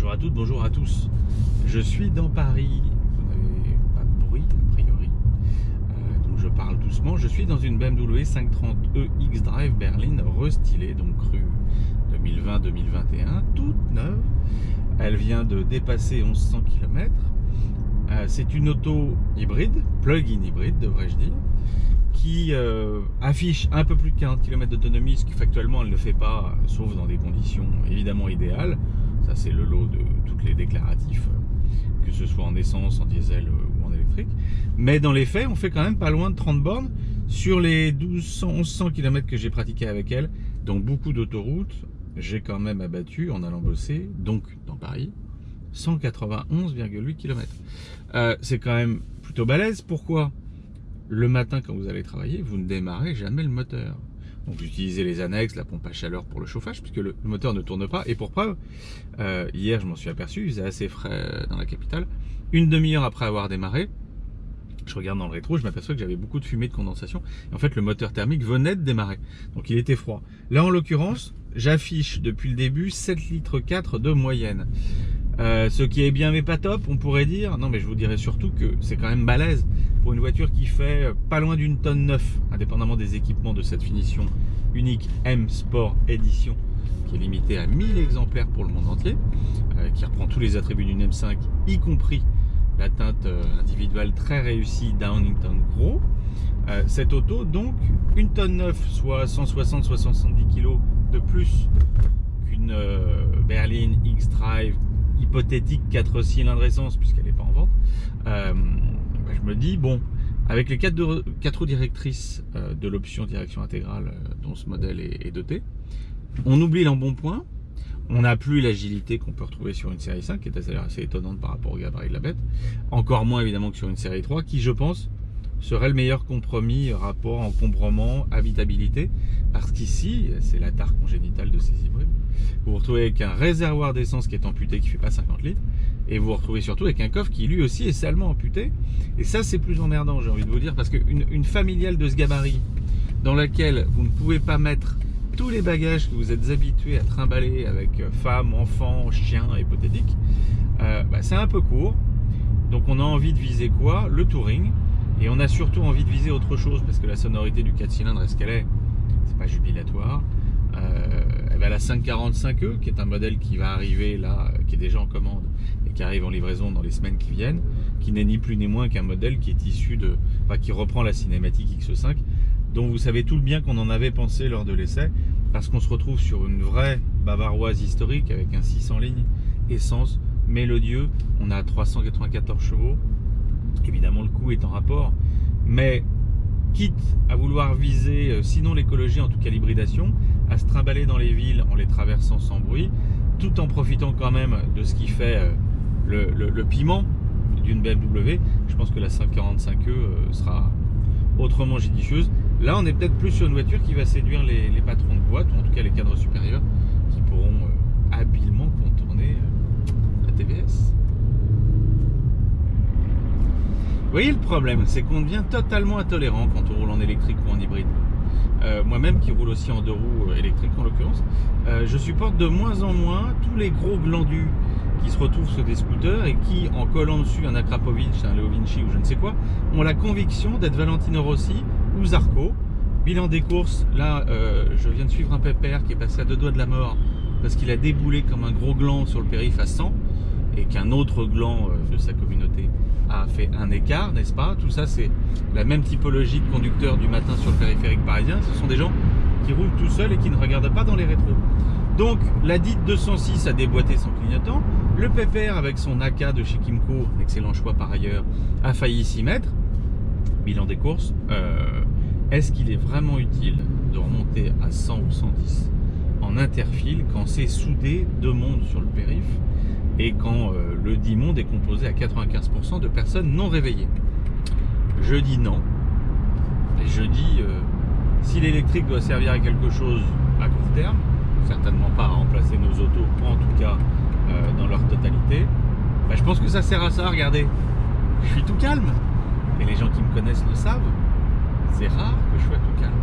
Bonjour à toutes, bonjour à tous. Je suis dans Paris, vous n'avez pas de bruit a priori, donc je parle doucement. Je suis dans une BMW 530e X-Drive berline restylée, donc rue 2020-2021, toute neuve. Elle vient de dépasser 1100 km. C'est une auto hybride, plug-in hybride devrais-je dire, qui affiche un peu plus de 40 km d'autonomie, ce qui factuellement elle ne fait pas, sauf dans des conditions évidemment idéales. Ça c'est le lot de tous les déclaratifs, que ce soit en essence, en diesel ou en électrique. Mais dans les faits, on fait quand même pas loin de 30 bornes sur les 1100 km que j'ai pratiqué avec elle. Donc beaucoup d'autoroutes, j'ai quand même abattu en allant bosser, donc dans Paris, 191,8 km. C'est quand même plutôt balèze. Pourquoi ? Le matin, quand vous allez travailler, vous ne démarrez jamais le moteur. Donc vous utilisez les annexes, la pompe à chaleur pour le chauffage, puisque le moteur ne tourne pas. Et pour preuve, hier je m'en suis aperçu, il faisait assez frais dans la capitale. Une demi-heure après avoir démarré, je regarde dans le rétro, je m'aperçois que j'avais beaucoup de fumée de condensation. Et en fait, le moteur thermique venait de démarrer. Donc il était froid. Là, en l'occurrence, j'affiche depuis le début 7,4 litres de moyenne. Ce qui est bien mais pas top, on pourrait dire. Non, mais je vous dirais surtout que c'est quand même balèze pour une voiture qui fait pas loin d'une tonne 9, indépendamment des équipements de cette finition unique M Sport Edition, qui est limitée à 1000 exemplaires pour le monde entier, qui reprend tous les attributs d'une M5, y compris la teinte individuelle très réussie Downington Gros. Cette auto, donc, une tonne 9, soit 160-170 kg de plus qu'une berline X-Drive hypothétique 4 cylindres essence, puisqu'elle n'est pas en vente. Je me dis, bon, avec les 4 roues directrices de l'option direction intégrale dont ce modèle est doté, on oublie l'embonpoint, on n'a plus l'agilité qu'on peut retrouver sur une série 5, qui est assez étonnante par rapport au gabarit de la bête, encore moins évidemment que sur une série 3, qui je pense serait le meilleur compromis rapport encombrement, habitabilité, parce qu'ici, c'est la tare congénitale de ces hybrides. Vous vous retrouvez avec un réservoir d'essence qui est amputé, qui ne fait pas 50 litres, et vous vous retrouvez surtout avec un coffre qui lui aussi est salement amputé, et ça c'est plus emmerdant, j'ai envie de vous dire, parce qu'une familiale de ce gabarit, dans laquelle vous ne pouvez pas mettre tous les bagages que vous êtes habitués à trimballer avec femmes, enfants, chiens, hypothétiques, c'est un peu court. Donc on a envie de viser quoi ? Le touring. Et on a surtout envie de viser autre chose, parce que la sonorité du 4 cylindres, est-ce qu'elle est ? C'est pas jubilatoire. Elle va à la 545e, qui est un modèle qui va arriver là, qui est déjà en commande, et qui arrive en livraison dans les semaines qui viennent, qui n'est ni plus ni moins qu'un modèle qui est issu qui reprend la cinématique X5, dont vous savez tout le bien qu'on en avait pensé lors de l'essai, parce qu'on se retrouve sur une vraie bavaroise historique, avec un 600 lignes, essence, mélodieux, on a 394 chevaux, évidemment le coût est en rapport, mais quitte à vouloir viser, sinon l'écologie, en tout cas l'hybridation, à se trimballer dans les villes en les traversant sans bruit, tout en profitant quand même de ce qui fait le piment d'une BMW, je pense que la 545e sera autrement judicieuse. Là on est peut-être plus sur une voiture qui va séduire les patrons de boîte, ou en tout cas les cadres supérieurs, qui pourront habilement contourner la TVS. Vous voyez, le problème, c'est qu'on devient totalement intolérant quand on roule en électrique ou en hybride. Moi-même, qui roule aussi en 2 roues électriques en l'occurrence, je supporte de moins en moins tous les gros glandus qui se retrouvent sur des scooters et qui, en collant dessus un Akrapovic, un Leo Vinci ou je ne sais quoi, ont la conviction d'être Valentino Rossi ou Zarco. Bilan des courses, là, je viens de suivre un pépère qui est passé à 2 doigts de la mort parce qu'il a déboulé comme un gros gland sur le périph' à 100 et qu'un autre gland de sa communauté a fait un écart, n'est-ce pas? Tout ça, c'est la même typologie de conducteurs du matin sur le périphérique parisien. Ce sont des gens qui roulent tout seuls et qui ne regardent pas dans les rétros. Donc, la dite 206 a déboîté son clignotant. Le pépère, avec son AK de chez Kymco, un excellent choix par ailleurs, a failli s'y mettre. Bilan des courses. Est-ce qu'il est vraiment utile de remonter à 100 ou 110 en interfile quand c'est soudé 2 mondes sur le périph' et quand le dit monde est composé à 95% de personnes non réveillées? Je dis non. Et je dis, si l'électrique doit servir à quelque chose à court terme, certainement pas à remplacer nos autos, en tout cas dans leur totalité, je pense que ça sert à ça. Regardez, je suis tout calme. Et les gens qui me connaissent le savent, c'est rare que je sois tout calme.